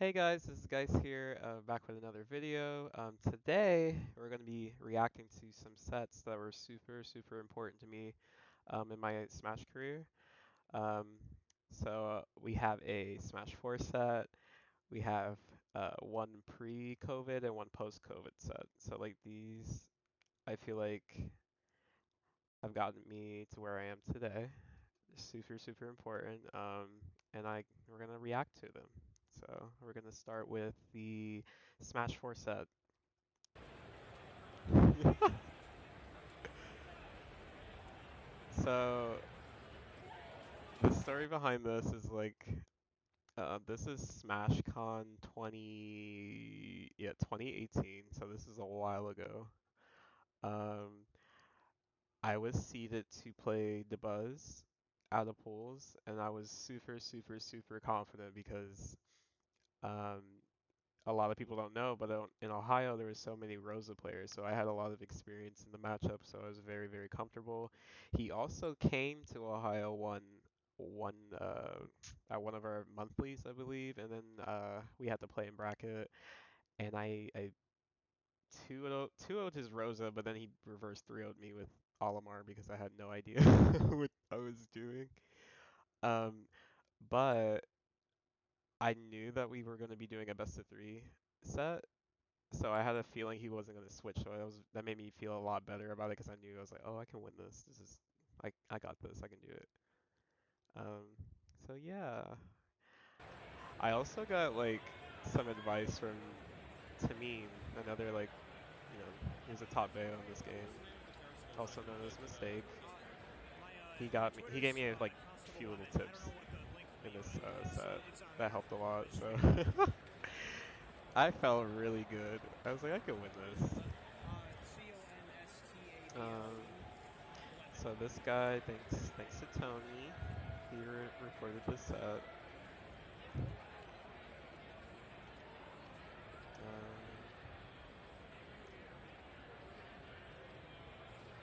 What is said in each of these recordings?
Hey guys, this is Geist here, back with another video. Today we're going to be reacting to some sets that were super important to me in my Smash career. Um, we have a Smash 4 set, we have one pre-COVID and one post-COVID set. So like these, I feel like have gotten me to where I am today. Super important. And we're gonna react to them. So we're gonna start with the Smash 4 set. So the story behind this is this is SmashCon 2018. So this is a while ago. Um, I was seeded to play the Buzz out of pools, and I was super confident because um, a lot of people don't know, but in Ohio there were so many Rosa players, so I had a lot of experience in the matchup, so I was very comfortable. He also came to Ohio one at one of our monthlies, I believe, and then we had to play in bracket, and I 2-0'd his Rosa, but then he reverse 3-0'd me with Olimar because I had no idea what I was doing. Um, but I knew that we were going to be doing a best of three set, so I had a feeling he wasn't going to switch. So that made me feel a lot better about it because I knew I was like, oh, I can win this. I got this. I can do it. Um, so yeah. I also got like some advice from Tamim, another he's a top bayo in this game, also known as Mistake. He gave me like a few little tips in this set that helped a lot. So I felt really good. I was like, I could win this. Um, so this guy, thanks to Tony, he recorded this set.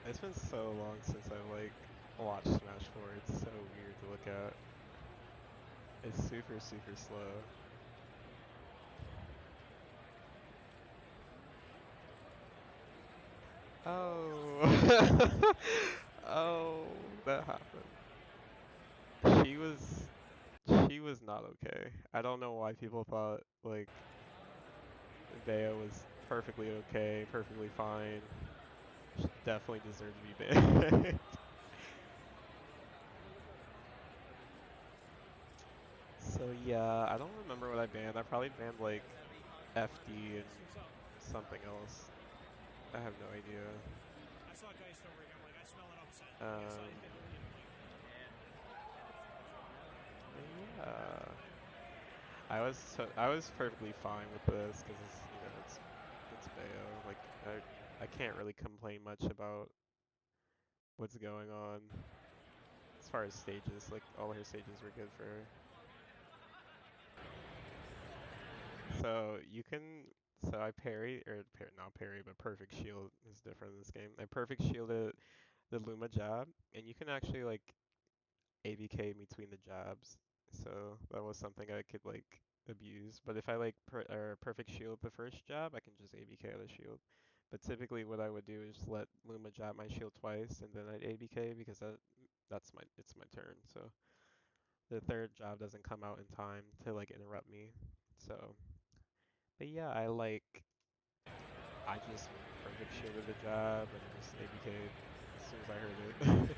It's been so long since I've like watched Smash 4. It's so weird to look at. It's super slow. Oh, oh, that happened. She was she was not okay. I don't know why people thought like Bayo was perfectly okay, perfectly fine. She definitely deserved to be banned. So yeah, I don't remember what I banned. I probably banned like FD and something else. I have no idea. I saw Geist over here. I'm like, I smell an upset. Um, but yeah, I was perfectly fine with this because it's Bayo. Like I can't really complain much about what's going on as far as stages. Like all her stages were good for her. So you can so I parry or not parry, but perfect shield is different in this game. I perfect shielded the Luma jab, and you can actually like ABK between the jabs. So that was something I could like abuse. But if I like perfect shield the first jab, I can just ABK the shield. But typically what I would do is let Luma jab my shield twice and then I'd ABK because it's my turn. So the third jab doesn't come out in time to like interrupt me. So but yeah, I just perfect shielded the jab and just ABK'd as soon as I heard it.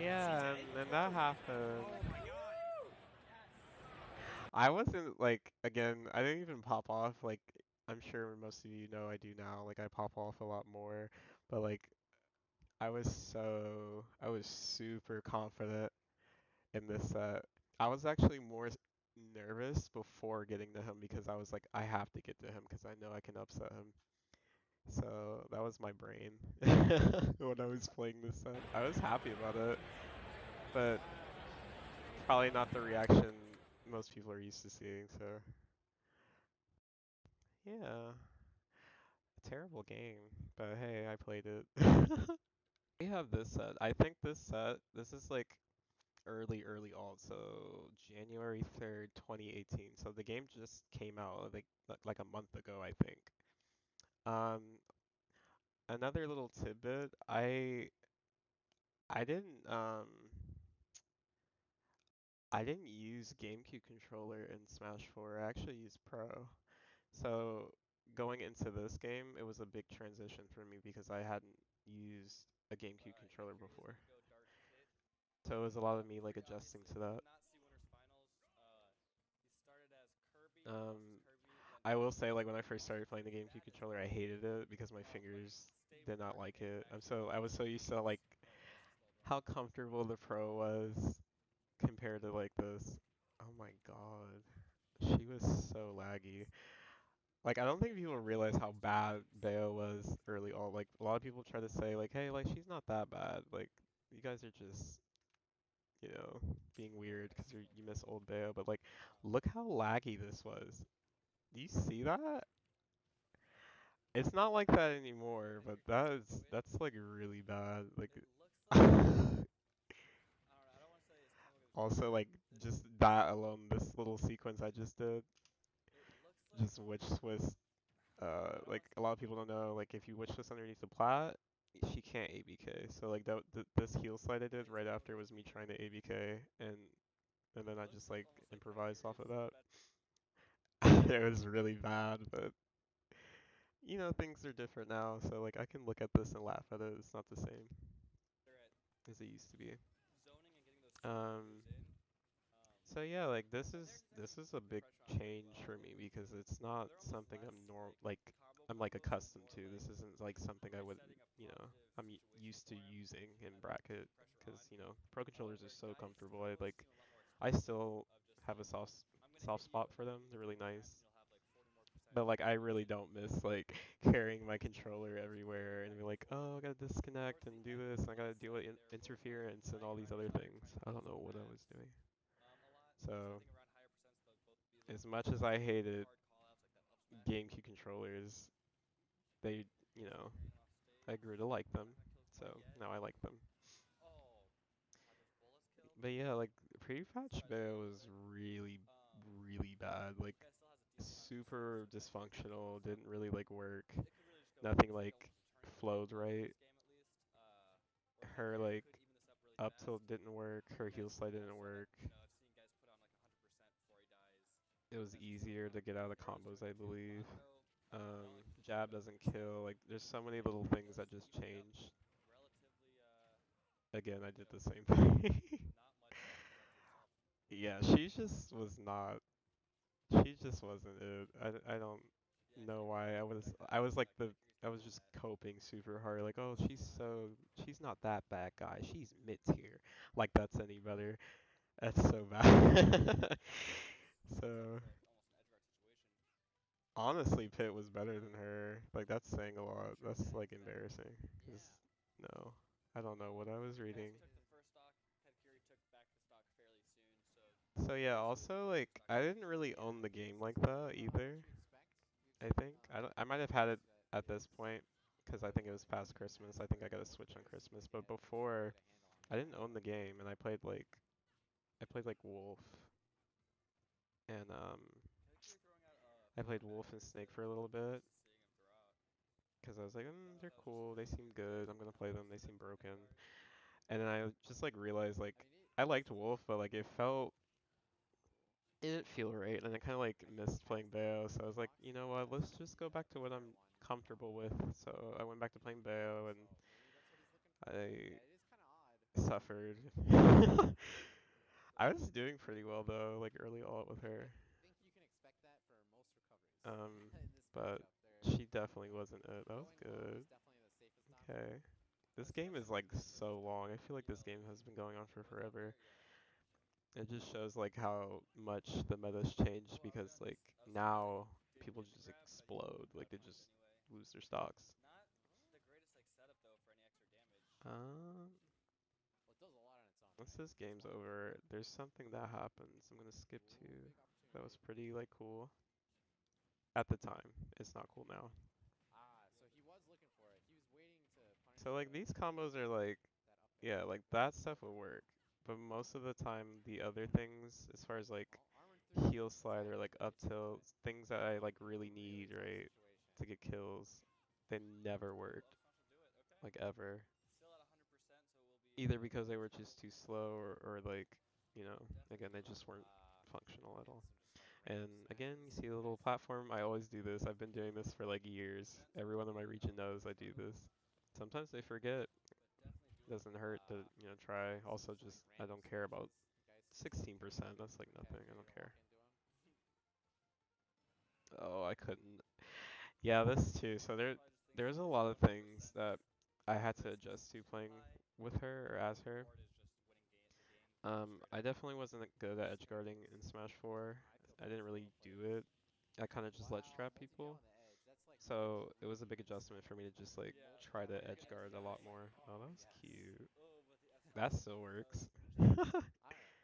Yeah, and that happened. Oh my god. I wasn't like again, I didn't even pop off like I'm sure most of you know I do now. Like I pop off a lot more, but like I was super confident in this set. I was actually more nervous before getting to him because I was like I have to get to him because I know I can upset him. So that was my brain when I was playing this set. I was happy about it, but probably not the reaction most people are used to seeing, so yeah. A terrible game, but hey, I played it. We have this set. I think this set, this is like early alt, so January 3rd, 2018. So the game just came out like a month ago, I think. Um, Another little tidbit, I didn't I didn't use GameCube controller in Smash 4. I actually used Pro. So going into this game, it was a big transition for me because I hadn't used a GameCube Hey, controller curious before. info, Dark Pit. So it was a lot of me like For adjusting obviously to who that. did not see Winners Finals, he started as Kirby, then lost as Um, Kirby, then I will say, Eggman, like when I then first lost started as playing the GameCube that as controller, I well. hated it because my But fingers stay did with not Dark like Pit and it. actually I was lost so as used to like Geist. Oh, lost as Goldrun. how comfortable the Pro was compared to like this. Oh my God, she was so laggy. Like I don't think people realize how bad Bayo was early on. Like a lot of people try to say like, hey, like she's not that bad. Like you guys are just, being Bro, weird I because still you miss miss old old Bayo. Bayo. But like, Um, look how laggy this was. Do you see that? It's bro, not like that I feel anymore, like but you're getting into it. that's like really bad. Like It looks like I don't know. I don't want to say it's kind of like a also like it's just that alone, this little sequence I just did, it looks like just witch Swiss. I don't want Like to a lot of people don't know, like if you witch Swiss underneath the plat, she can't ABK. So like this heal slide I did it's right kind of after was me trying to ABK, and then it I looks just like like almost like Pet improvised off Curious, of that. but It was really bad, but things are different now, so like I can look at this and laugh at it. It's not the same they're at as it used to be. zoning and getting those super Um, combos in. so yeah, like I think it's this actually is a big refresh on pretty change well. for me because it's not They're almost something less like combo I'm like combos and accustomed more to. like This isn't like something I would, resetting a you know, positive situation used to for him using in and then keeping bracket pressure on. because, Pro controllers are However, so Geist comfortable. combos seem a lot more I explosive still of just have a like I'm gonna soft hit you spot and for then them. you They're use really one max and nice. you'll have like 40 more percent But like I really combination. don't miss like carrying my controller everywhere and be like, oh, I gotta disconnect Towards the and do end, this there's and I a lot gotta of deal with setup there for like interference and all these diagramming other out, trying things. to I get don't those know what I was max doing. a lot. So Setting around higher percents to both be a little as bit more much as I explosive for hated hard callouts like that up smash. GameCube controllers, they, you Also know, hearing him off I stage. grew to like Not them. gonna kill his quite So yet. now I like them. Oh, had those bullets killed. But yeah, like Still prefetch has a Bayo little was bit. really, Um, really bad. Like guy still has a decent amount of percents, super so Geist could really dysfunctional. close up. Didn't really like work. It could really just go. Nothing It's like like almost a turning point flowed of right. this game at least. Where Pet Her Curious could like even this up really up fast. tilt didn't work. Her Yeah, heel it's really slide cool didn't setup. work. Seeing guys put on like 100% before he dies, It and was that's just like easier on to get out of arrows doing combos, it I too. believe. Bato, not only can just keep Jab at doesn't 100%, kill. Like there's so many but little things that does just even it up changed. relatively, Again, I you did know, the same thing. not much damage onto himself. Yeah, she just was not. She just wasn't it. I don't Yeah, if know you why. look back at I was like Pet Curious I games was from just that coping super hard. Like, oh, this time, she's not that bad, guy. She's mid tier. Like that's any better. That's so bad. Sounds like So almost an edge guard situation. honestly, Pitt was better than Um, her. Like that's saying a Are you lot. sure That's Zach like is back? embarrassing. 'Cause Yeah. no, I don't know what I was Geist reading. took the first stock. Pet Curious took back the stock fairly soon, so So it's yeah, basically also looking like a like two-stock I switch. didn't really Yeah, own the game this like is kind that of what either. you expect. I think I might have had it Just that at it this is point because I think it relatively was past easy to Christmas. I think I got a master. Switch on Just you Christmas, need to but make sure you before get a handle on I it. didn't own the game and I played like Wolf and Pet Curious throwing out I played forward back Wolf and airs Snake that for a little I'm bit used to seeing him throw out. because I was like, That they're was just a cool. They seem fluke. good. I'm Geist gonna kind of play them. lost They his seem edge with that broken. part. And then I just like realized I like mean, I it's liked still Wolf, but like it felt it didn't feel right, and I kind of like I mean, missed playing as the Bayo. So I was like, Xbox you know what? has Let's just go back to the what better I'm one. comfortable with. So I went back to playing Bayo, and So maybe that's what he's looking for. But yeah, I it is kind of odd. suffered. I was doing pretty well though, like early on with I her. think you can expect that for most recoveries Um, in this but matchup. They're she definitely wasn't it. That was going low is good. definitely the safest option. Okay. This game is Especially with like the so versus Dark long. I Pit, feel like you this know, game has been going on for what's up forever. there? Yeah. It just shows like how much the meta's changed Oh, I was gonna because have to. like I was surprised that he now didn't people get the just grab, but he explode. got Like a they punish just anyway. lose their stocks. Not the greatest like setup though for any extra damage. Um, Well, it does a lot on its own, Once right? this That's game's why. over, there's something that happens. I'm gonna skip Ooh, to. big That was opportunity. pretty like cool at the time. It's not cool now. Ah, so he was looking for it. He was waiting to punish So like these combos are like, that up yeah, air. like that stuff will work. but most of the time the other things, as far as like Armor 3 heal is slide or actually like pretty up tough. tilt, things that I like really Really need, tough right, situation. to get kills, they never Both worked, rounds will do it. Okay. like ever. Still at 100%, so it will be Either a because they were struggle. just too slow or like, Definitely again, they do just have weren't functional at Getting all. some just like random And again, you smashes. see the little Nice. platform. I always do this. I've been doing this for like years. 100%, so it Everyone will in my be region a bit of knows a I do struggle. this. Sometimes they forget. But definitely Doesn't doable. hurt to, try. Some Also, just like just I random don't care about smashes. Geist is just like the perfect 16%. That's like nothing. I vocabulary don't to walk care. into him. Oh, I couldn't. Yeah, this too. So Probably just thinks there's a his lot of level things percent that I had to risk is adjust to too playing high, with her or as and the her. reward is just winning the game straight I up. definitely wasn't good at edge Standard. guarding in Smash 4. I feel I bad didn't for really little do players. it. I kind of just ledge Wow, trap multi-KO people. on the edge. That's like So it was a really big insane. adjustment for me to just like Yeah, try oh, to you're edge gonna guard a TI? lot more. Oh, that was Yes. cute. Oh, but the That FS still works. does finish off. I don't know.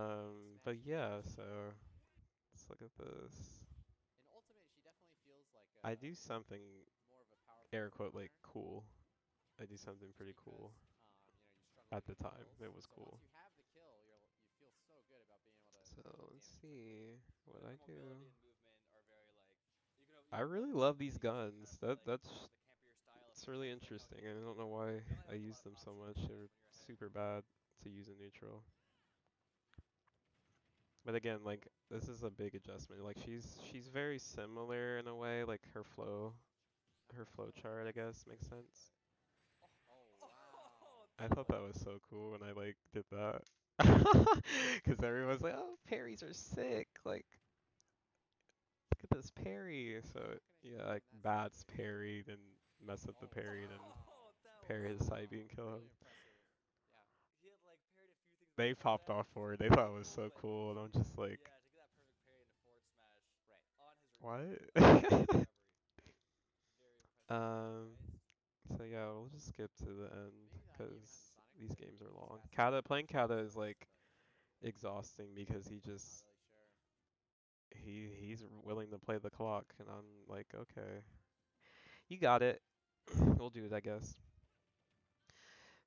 Geist finds the But smashes to yeah, actually work. so let's look at this. In Ultimate, she definitely feels like I do something more of a powerful air front quote like runner. cool. I do something Just pretty because cool. you struggle to At the get time, kills. it was So once cool. you have the kill, you feel so good about being able to So deal let's damage quickly. see what The I do. mobility and movement are very like you I can love really the love movement these and you can sometimes guns. be like That's the campier style if it's you're really trying to fake out interesting. game. And I don't know why You don't I have like a use lot of them so options much. when They're you're ahead. super bad to use in neutral. But again, like this is a big adjustment. Like she's very similar in a way. Like her flow Oh, chart, I that's guess, makes good, sense. but Oh, oh oh, wow. I that thought was that was so cool when I like did that. Because everyone's like, "Oh, parries are sick!" Like, look at this parry. So How can I yeah, fail like in that bats situation? parry, then mess up the Oh parry, then oh, wow. that was parry his side being Wow. kill Really him. impressive. Yeah. he had like parried a few things They before popped that off and for it. flipped They a thought it was couple, so but cool, and I'm just like, yeah, to get that perfect parry into forward smash Right. on his what? recovery, very impressive from um. Geist. So yeah, we'll just skip to the end Maybe the idea behind the because Sonic was these that games are he was long. fast enough to Kata get playing those kills Kata is first, like but exhausting because not really sure. he's willing to play the clock, and I'm like, okay, you got it. We'll do it, I guess.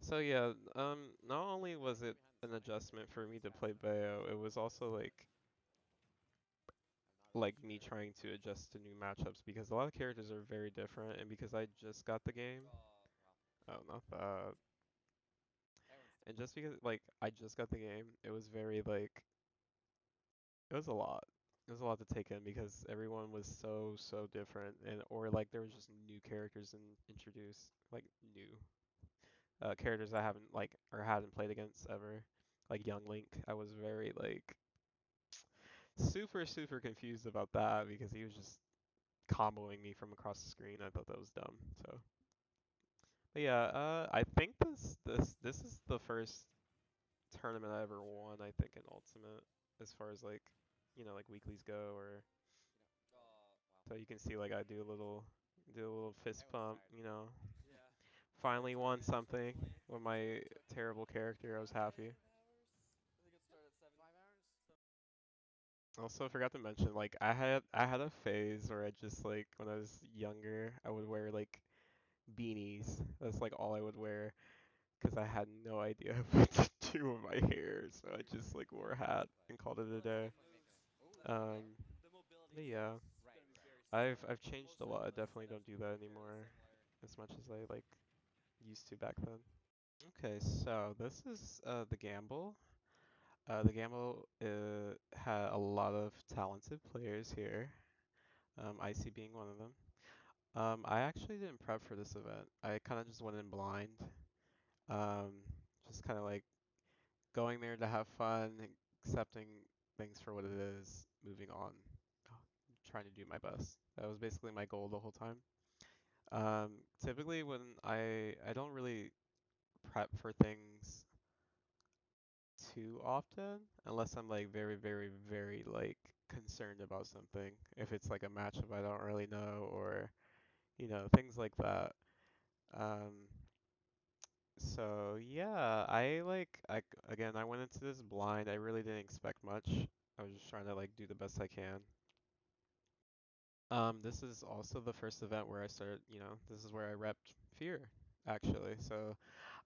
So yeah, not only Maybe the was idea it behind the an Sonic was that adjustment he for was me to fast play enough to get Bayo, those it kills was first, also but I'm not really like me sure. trying to adjust to new matchups because a lot of characters are very different, and because I just got the game. Oh, well, Oh, not that. That one's And typical. just because like I just got the game, it was very like it was a lot. It was a lot to take in because everyone was so different, and or like there was just new characters introduced, like new characters I haven't like or hadn't played against ever, like Young Link. I was very like super confused about that because he was just comboing me from across the screen. I thought that was dumb. So, but yeah, I think this is the first tournament I ever sure. won. I think in Ultimate, as far as like like weeklies go, or Oh, Oh, wow. so you can see like I do a little fist Everyone's pump. tired. yeah. Start Finally won timing in something 2020. with So my it took terrible character. I was happy. 5 hours. I think it started at 7. 5 hours? Also, forgot to mention, like I had a phase where I just like when I was younger, I would wear like beanies. That's like all I would wear because I had no idea what to do with my hair. So I just like wore a hat But and called it a Well, it's day. good definitely making moves. it. Oh, The good there. Um, the mobility but stuff yeah, is Right. gonna be very I've similar. changed Most a lot. I certainly the definitely don't setups do will that be very anymore similar. as much as I like used to back then. Okay, so this is the gamble. The gamble had a lot of talented players here. Icy being one of them. I actually didn't prep for this event. I kind of just went in blind. Um, just kind of like going there to have fun, accepting things for what it is, moving on, trying to do my best. That was basically my goal the whole time. Typically when I don't really prep for things too often unless I'm like very like concerned about something. If it's like a matchup I don't really know or things like that. Um, so yeah, again I went into this blind. I really didn't expect much. I was just trying to like do the best I can. This is also the first event where I started, this is where I repped Fear. actually. So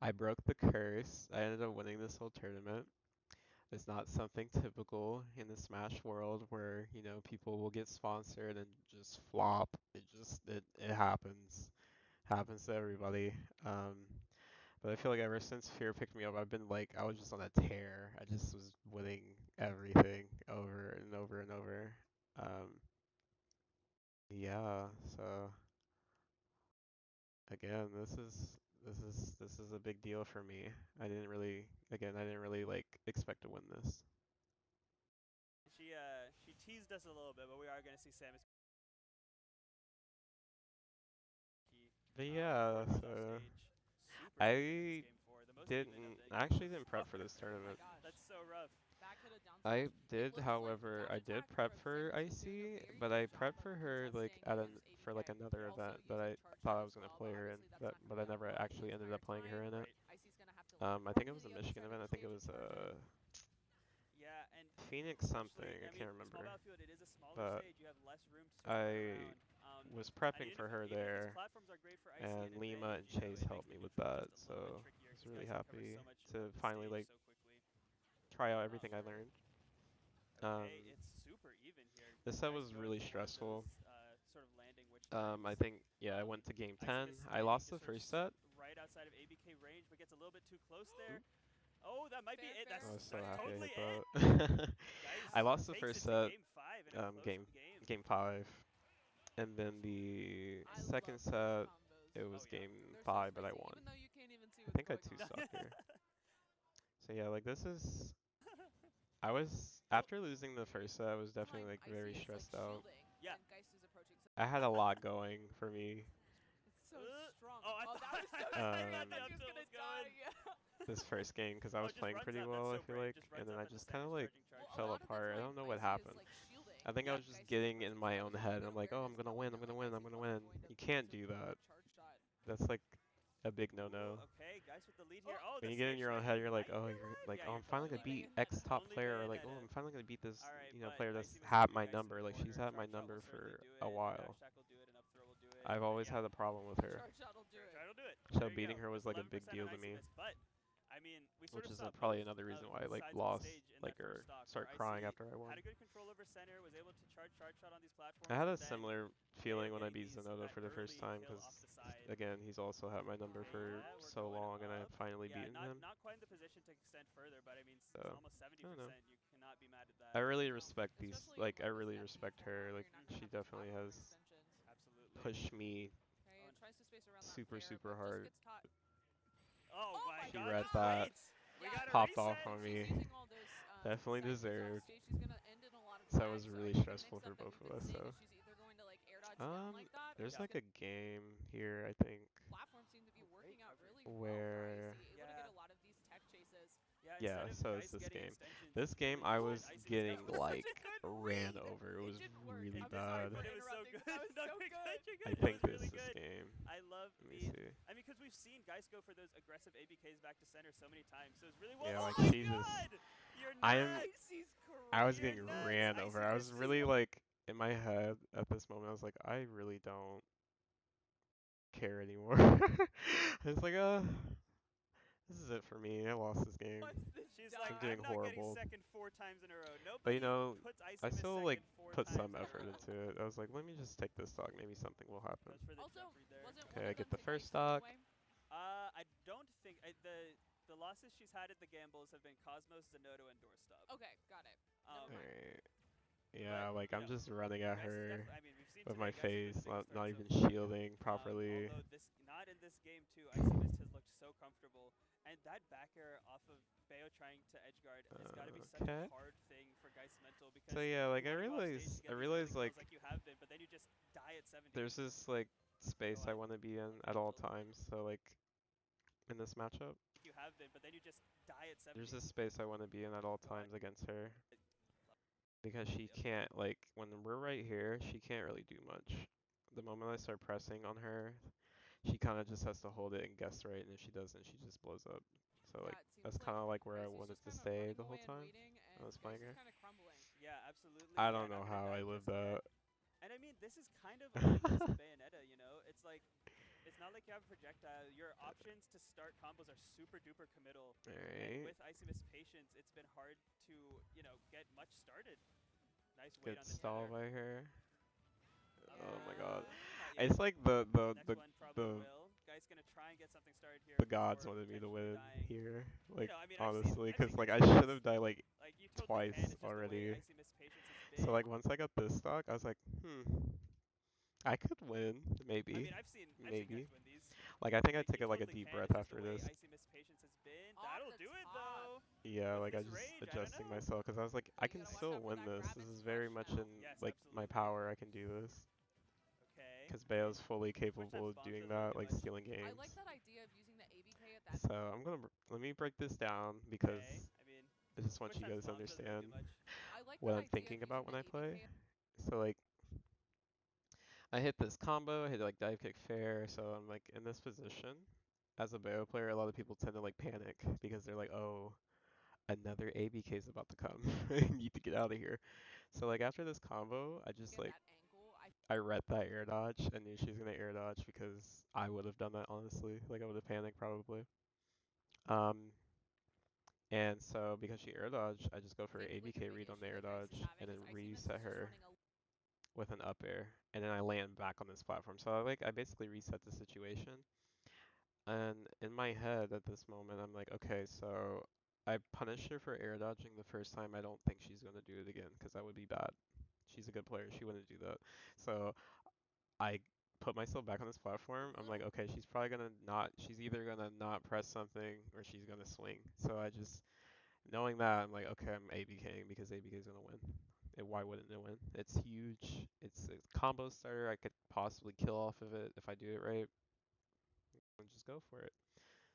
I broke the curse. I ended up winning this whole tournament. It's not something typical in the Smash world where, people will get sponsored and just flop. It happens. Happens to everybody. Um, but I feel like ever since Fear picked me up, I've been like I was just on a tear. I just was winning everything over and over and over. Um, yeah, so again, this is a big deal for me. I didn't really like expect to win this. She teased us a little bit, but we are going to see Samus But before yeah, he goes off so stage. Super even in this I game 4, the most even of the I game actually so didn't prep for far. this Oh my tournament. gosh. That's so rough. Back hit a down I smash. It did, looks like the however, dash I did attack prep from for Samus is doing a IC, very but good I job prepped of for her like contesting his for like ABK. another Also event that I using charge thought shot I as was gonna well, play but her in, obviously that's but not going but to I be never enough actually his ended up entire playing her time. in it. Right. Icy's going to have to like I run think it to was a the other Michigan side of event. the I think it stage and was charge in. Yeah, and Phoenix essentially, something. I I mean, can't Small remember, Battlefield, it is a smaller but stage. You have less room to sort of run I around. was And prepping for her even if these there, platforms are great for Icy and and Lima advantage, and Chase it makes helped the me with neutral that, just a little bit so I trickier was because really Geist can cover happy so much to of the finally stage like so quickly. try out everything I learned. Okay, Um, it's super even here. this set Geist was going really for one of stressful. those sort of landing witch times. I think, yeah, I Um, went to game Icy 10. just I standing lost the just sort of first set. right outside of ABK range, but gets a little bit too close there. Oop. Oh, that might be Fair, it. fair, I was so That's happy I totally hit it. that. Geist I lost the takes first it to set, game 5 in a close game game. game 5, and then the I second love those set, combos. it Oh was yeah. game They're so 5, but I spicy, won. even though you can't even see I what's think I going two on. stock here. So yeah, like this is. I Oh, was after losing the first set, I was Time definitely like very Icy is like stressed out. shielding, yeah. and Geist is approaching. So I had a lot going for me. it's so strong. Oh, I Oh, thought, that was so I scary. I thought the thought he up was tilt gonna was die. going. This first game because I Oh, was just playing runs pretty up. That's well, I so feel brave. like, Just and runs then up I into just kind of Samus, like Well, a fell lot of the apart. I time, don't know what Icy is happened. like shielding, I think I and was just Geist is getting in approaching. So my that own was really head. good I'm like, oh, I'm awareness, gonna knowing win, I'm that gonna like win, I'm Icy gonna wasn't win. going to You can't to do pull that. a charge shot. That's like a big Ooh, no-no. okay, guys with the lead here. Oh, Oh, When the you get in stage your own fright. head, You you're like, might oh, be you're alive. like, Yeah, oh, you're I'm finally only gonna beat Bayonetta. X top only player, or like, oh, Bayonetta. I'm finally gonna beat this, All right, but player that's Icy had mistreating my Geist in the number. Like, she's corner. had my Charge shot number will certainly for do a it. A dash while. attack will do it. An up throw will do it. I've But always yeah, had a problem with her, Charge shot will do charge it. shot will do it. so There you beating go. her was Just like a 11% big on deal to Icy me, miss. But I mean, we sort which of is saw probably both another reason of why I like sides of the lost, stage in like, that or first stock, where start crying Icy after I won. had a good control over center, was able to charge shot on these I platforms, had but a then similar Bayo feeling when I getting beat Zanotto that for the first early time kill off because, the side. again, he's also had my number Okay, for yeah, we're so going long, and I've up. finally Yeah, beaten him. not quite in the position to extend further, but I mean, So almost I don't know. 70%. You cannot be mad at I that. really No, respect these. especially in Like, I like this really FP respect format her. where Like, you're not gonna she have those definitely platform has extensions. Absolutely. pushed me Okay, it tries to space around that super, fair, super but just hard. gets caught. Oh Oh my my She god, read just that, gosh! wait! We Yeah, got a popped off reset! on she's me. using all those Definitely side hits off deserved. stage. She's gonna end in a lot of So that was tags. So I really think the stressful mix-up for that both we've of been us. seeing So, is she's either going to like air dodge down like that, or there's she's like gonna a game here, I think, platforms seem to be Great working out coverage. really well for where Icy, able to get Yeah. a lot of these tech chases. Yeah, instead yeah. of So it's Geist this getting game. extensions, This it's game really I just was Icy just That getting was covering. such a like good ran read. over. It It was didn't work. really I'm sorry bad. for But it was so interrupting, good. but that was No, so you're good. good. You're I good. It think was really this is good. game. I love Let me the. see. I mean, because we've seen Geist go for those aggressive ABKs back to center so many times. So it's really well. Yeah, Oh like my she just. god! You're I'm. nuts! Icy's I was You're getting crazy. nuts! ran over. Icy I was misses. really like in my head at this moment. I was like, I really don't care anymore. It's like, this is it for me. I lost this game. Once this She's like, I'm dies. doing I'm not getting horrible. second 4 times in a row. But Nobody puts I Icy miss still like second four put times some in a effort row. into it. I was like, let me just take this stock. Maybe something will happen. Goes for the Also, jump read there. wasn't one Okay, I of get them the to first Geist stock. anyway? I don't think the losses she's had at the gambles have been Cosmos, Zanotto, and Doorstop. Okay, got it. Never mind. Alright. Yeah, like you I'm know, just running at Geist is her definitely. I mean, we've seen with today my Geist has been the face, biggest threat not so even far. shielding properly. Although not in this game too. Icy Mist has looked so comfortable, and that back air off of Bayo trying to edge guard has got to be such a Okay. hard thing for Geist mental So because yeah, like you want to go off stage to I get these early realize kills like like you have been, but then you just die at 70. there's this like Go space I on. want to be in at all times. So like in this matchup, You have been, but then you just die at 70. there's this space I want to be in at all Go on. times against her because she can't like when we're right here, she can't really do much. The moment I start pressing on her, she kind of just has to hold it and guess right, and if she doesn't, she just blows up. So like Yeah, it that's seems like kind of like where I Icy's wanted just to kind of stay running the whole away and time. waiting, I and was playing Geist is her. kind of crumbling. Yeah, absolutely. I Yeah, don't not know gonna how I die lived just yet. that. And I mean, this is kind of a weakness of Bayonetta, you know? It's like it's not like you have a projectile. Your options to start combos are super duper committal. And Alright. with Icy Mist Patience, it's been hard to, get much started. Nice weight Good on the stall tether. by her. Oh my god. Not yet. It's like the Next one probably the will. Guy's gonna try and get something started here the gods before wanted me to potentially win dying. here. Like I mean, honestly, I've seen cause like good I plays. should have died like Like you totally twice can. It's just the way already. Icy Mist Patience has been. So like once I got this stock, I was like, I could win, I maybe, mean, I've seen maybe. guys win these. Like I think I Like took you like a totally deep can. breath It's just the after way this. Icy Mist Patience has been. Off That'll the do it top. though. Yeah, With like I this just rage, I don't adjusting know. myself because I was like, But I you can gotta watch still out for win that this. grab. This It's is very fresh much now. in Yes, like my absolutely. power. I can do this Okay. because I mean, Bayo's fully capable of bombs doing doesn't really that, do like much. stealing I games. like that idea of using the ABK at that. So let me break this down because Okay. I mean, I just want Quick you time's guys to bombs doesn't really understand do much. I like what that I'm idea thinking of using about the when I play. ABK. So like I hit this combo, I hit like dive kick fair, so I'm like in this position. As a Bayo player, a lot of people tend to like panic because they're like, oh, another ABK is about to come. I need to get out of here. So like after this combo, I just Get like that angle. I read that air dodge and knew she was gonna air dodge because I would have done that honestly. Like I would have panicked probably. Um, and so because she air dodged, I just go for I an think like ABK a big read on the issue air that Geist is dodge having and then is Icy Mist is reset just her running a with an up air, and then I land back on this platform. So I basically reset the situation. And in my head at this moment, I'm like, okay, so I punished her for air dodging the first time. I don't think she's gonna do it again because that would be bad. She's a good player. She wouldn't do that. So I put myself back on this platform. I'm like, okay, she's probably gonna not. She's either gonna not press something or she's gonna swing. So I just knowing that, I'm like, okay, I'm ABKing because ABK is gonna win. And why wouldn't it win? It's huge. It's a combo starter. I could possibly kill off of it if I do it right. And just go for it.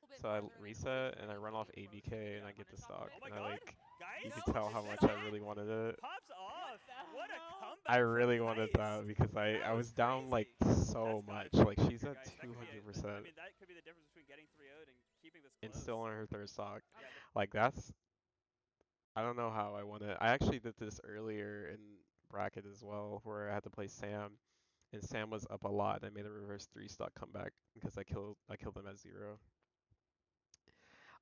little bit So I farther and then reset and I running run pretty off close to ABK and get I the get the punish off of stock. it. Oh my And I god. like, you Guys, could tell No, how is much I that really wanted it. pops off. What a comeback I from really wanted that Geist. because That I was was down like crazy. so That's gotta much. feel Like great she's for at Geist. That could be. I 200% mean, that could be the difference between getting 3-0'd and keeping this and close. still on her third stock. Yeah. Like that's, I don't know how I won it. I actually did this earlier in bracket as well where I had to play Sam and Sam was up a lot. I made a reverse 3 stock comeback because I killed him at 0.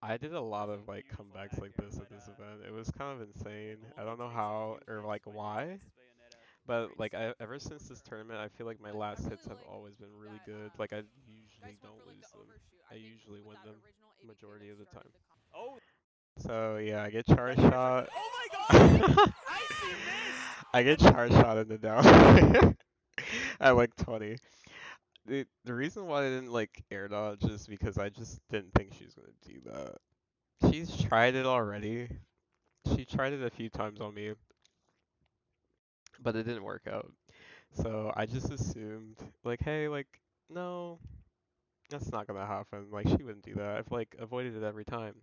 I did a lot Some of like beautiful comebacks back like air, this at but this event. It was kind of it insane. I only don't know takes a how few or hits like when you're why, against Bayonetta. but Great like start. ever since this tournament, I feel like my But I last really hits have like always been really that good. Like I usually Geist went don't for like lose the them. overshoot. I I think usually with win that them original ABK majority that of the started time. the Oh, So yeah, I get charge that shot. Oh my god! Icy missed! I get charge shot in the down at like 20. The reason why I didn't like air dodge is because I just didn't think she was gonna do that. She's tried it already. She tried it a few times on me, but it didn't work out. So I just assumed, like, hey, like, no, that's not gonna happen. Like, she wouldn't do that. I've like avoided it every time.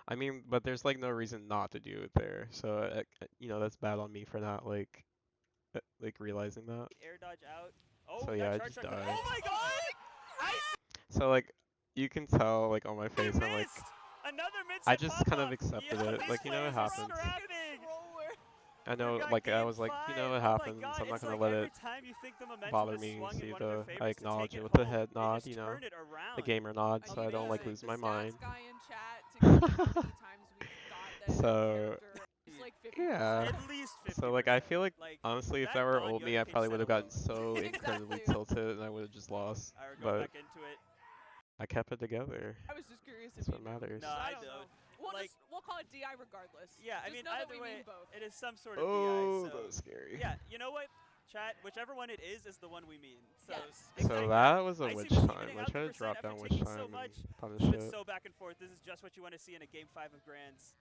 I mean, but there's like no reason not to do it there. So, that's bad on me for not like realizing that. Air dodge out. So Oh, yeah, that I charge just shot. died. Oh my god! Icy So like, you can tell like on my face, I'm like, missed! Another mid I set just pop kind of off. accepted Yo, it. these Like, it players are happens. scrapping. I We know, got like I game was like, 5. it Oh my happens. god, I'm not it's gonna like let every it time you think the momentum bother has me. swung in See one of their the I favorites to acknowledge take it it with the home, head they nod, just turn it around. the gamer nod, so I don't like Amazing. lose my The mind. stats guy in chat to gauge how many times we thought that So character is like 50%. yeah. At least 50%. So like I feel like honestly, if that were old me, I non-Yoda probably would have Cage gotten solo. so incredibly Exactly. tilted and I would have just lost. Alright, we're going But back into it. I kept it together. I was just curious if That's you what matters. No, I I don't know. don't. We'll call it DI regardless. Yeah, I Just mean, know that either we way, mean both. it is some sort of Oh, DI, that so... was scary. Yeah, you know what? Chat, whichever one it is the one we mean. So, Yes. So that was a Icy witch Mist time. evening I out tried to the drop percent down after witch taking so time much. and punish This has been it. so back and forth. This is just what you want to see in a game 5 of Grands.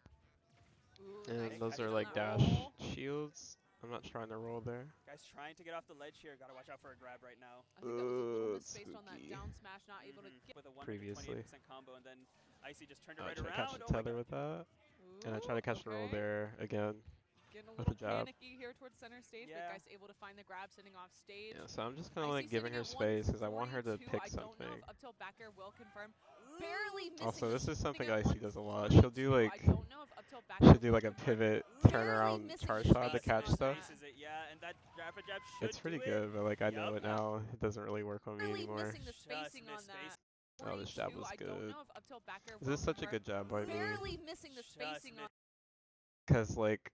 Ooh, And nice those read are on like that dash roll. shields. I'm not trying to roll there. Guys trying to get off the ledge here. Gotta watch out for a grab right now. I think that was a little It's misspaced on that spooky. down smash, not able to get. With a 128% Previously. combo, and then Icy just turned it I right try to catch around. the Oh my tether god. with that. And I Ooh, try to catch the roll okay. there again. getting a with the little jab. panicky here towards center stage, Yeah. but Geist able to find the grab, sending off stage. Yeah, so I'm just kind of Icy like giving sitting her at space because I want her to 142. pick I don't know something. if up tilt back air will confirm. Barely missing. Also, the this is shooting something at Icy does a lot. 142. I don't know if up tilt back She'll air do will like a confirm. pivot Barely turnaround missing char the shot to spacing catch on stuff. that. Spaces it, yeah, and that rapid jab should It's pretty do good, but like I know Yup. it now. It doesn't really work on me Barely anymore. missing the Just spacing on missed that. Oh, this jab 42. was I don't good. know if up tilt back air This will is such a confirm. good jab by me. Barely missing the Just spacing on. Cause like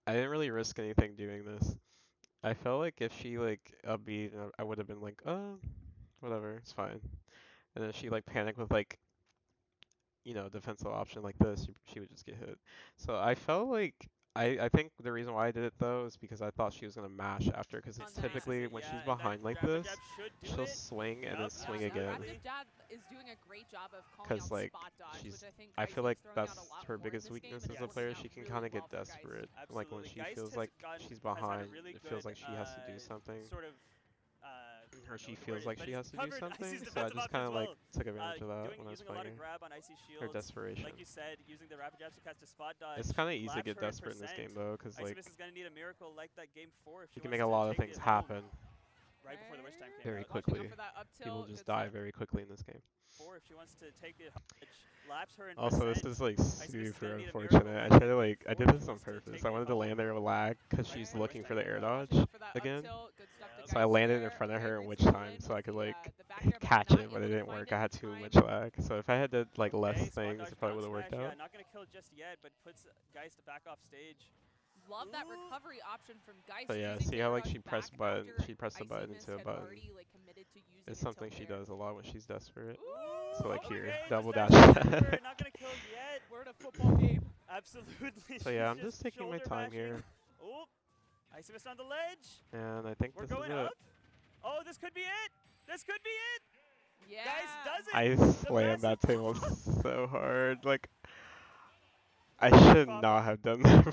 I didn't really risk anything doing this. I felt like if she like upbeat, I would have been like, whatever, it's fine. And then she like panicked with like, defensive option like this, she would just get hit. So I felt like I think the reason why I did it though is because I thought she was gonna mash after, because it's On that. typically when she's behind like this, she'll swing and then swing That again. rapid jab is doing a great job of calling Because out like spot dodge, which I think I Icy feel is like throwing that's out a lot her more in biggest this game, weakness and as it's a player. working She out can really kind of well get for Geist. desperate, like when Absolutely. she Geist feels has like gotten- she's has had a behind. really It feels good, like she has to do something, Sort of, or she I don't know what the word feels is, like but she he's has to do covered something. Icy's So I defensive just kind options of like well. took advantage of that when I was Using a lot playing of her. grab on Icy Her shields. desperation. Like you said, using the rapid jabs to catch the spot dodge. It's kind of easy to laps get her in desperate in this game percent. though, because Icy like Miss is going to need a miracle like that game 4 if she you can wants make a to lot of take things it home happen right before the wish time came very out. Watching out quickly. for that up People tilt. just Good die stuff. very quickly in this game. 4 if she wants to take it home. Laps her in Also, this percent. is like Icy Miss is super going to need a unfortunate. miracle I like tried that to game like I 4 did if this she on wants to purpose. take I it wanted to home. land there with lag because Right she's before the wish looking for time the came air out. dodge Watching out for that up again. tilt. Good stuff to Yep. So I Geist landed in there. front of Okay, her in great witch to pull time in so I with could like the back air, but catch not it, but able it to didn't find work. it I in had too time. much lag. So if I had did like less Okay, spot things, dodge it probably down would have worked smash. out. Yeah, not going to kill just yet, but puts Geist back off stage. Love that Ooh. recovery option from Geist. But yeah, using see the how air like dodge she pressed back button, after she pressed a Icy button Miss into a had button. already like committed to using It's a something tilt she there. does a lot when she's desperate. Ooh, So like okay, here, just double that dash. jumper, not gonna kill yet. we're in a football game. Absolutely. So yeah, I'm just taking my shoulder time mashing. here, Oh, Icy Miss on the ledge. and I think We're this is going it. up. Oh, this could be it. This could be it. Yeah. Geist does it. I The slammed that massive table pop-up. so hard. Like I Massive should pop-up. not have done that.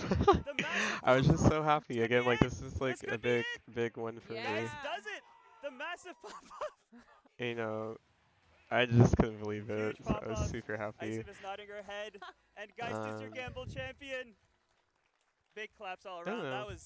The massive I was just so pop-up. happy Could again. be Like it. this is like This a could be big win for me. Yeah. Geist does it. The massive pop-up. You know, I just couldn't believe it. Huge So I was pop-off. super happy. Icy Miss nodding her head. And Geist is your gamble champion. Big claps all I don't around. know.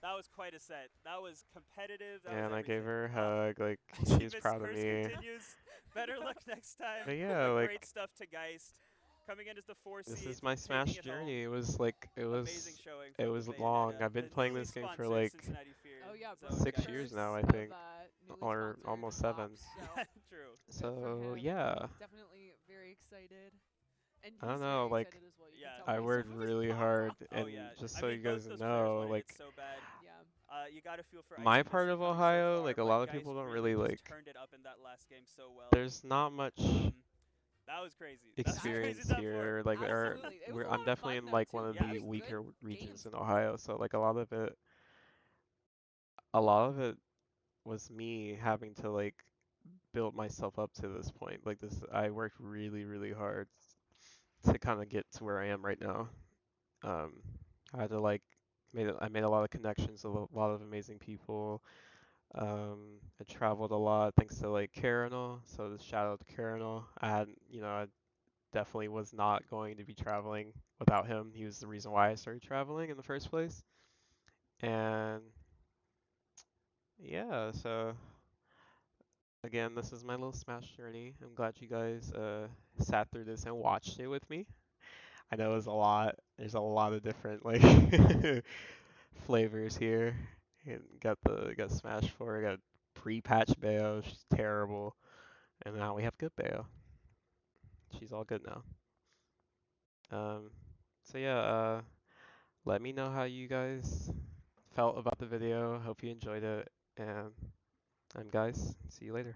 That was quite a set. That was competitive. That And was I gave her a everything. hug. Like Icy she's Miss proud of curse me. continues. Better luck next time. But yeah, But like great stuff to Geist. Coming in as the 4 seed. this is my taking Smash it journey. home. It was like Amazing showing it from was the long. Bayonetta, I've been the playing newly this game for sponsored like Cincinnati Fear Oh yeah, zone, bro. 6 Geist. years now, I Of, think, newly or sponsored almost 7. Ops, so True. good for So him. yeah, Definitely very excited. And I don't he's know, very like excited as well. You Yeah. can tell I by worked some of his really pop hard, off. and Oh yeah. just I so mean, you guys those players know, wanted like it so bad. Yeah. You got to feel for my Icy Miss part for of coming so Ohio, far, like a but lot of Geist people don't really really just like. turned it up in that last game so well. There's not much That was crazy. experience That here. Like Absolutely. It was a I'm lot of definitely fun, in though, like too. one of Yeah. the Very weaker good regions games. in Ohio, so like a lot of it was me having to like build myself up to this point. Like this, I worked really, really hard to kind of get to where I am right now. Um, I had to like I made a lot of connections with a lot of amazing people. I traveled a lot thanks to like Carinal. So this shout out to Carinal. I definitely was not going to be traveling without him. He was the reason why I started traveling in the first place. And yeah, so again, this is my little Smash journey. I'm glad you guys sat through this and watched it with me. I know it was a lot. There's a lot of different like flavors here. And got Smash 4, got pre-patch Bayo, she's terrible. And now we have good Bayo. She's all good now. So yeah, let me know how you guys felt about the video. Hope you enjoyed it. And guys, see you later.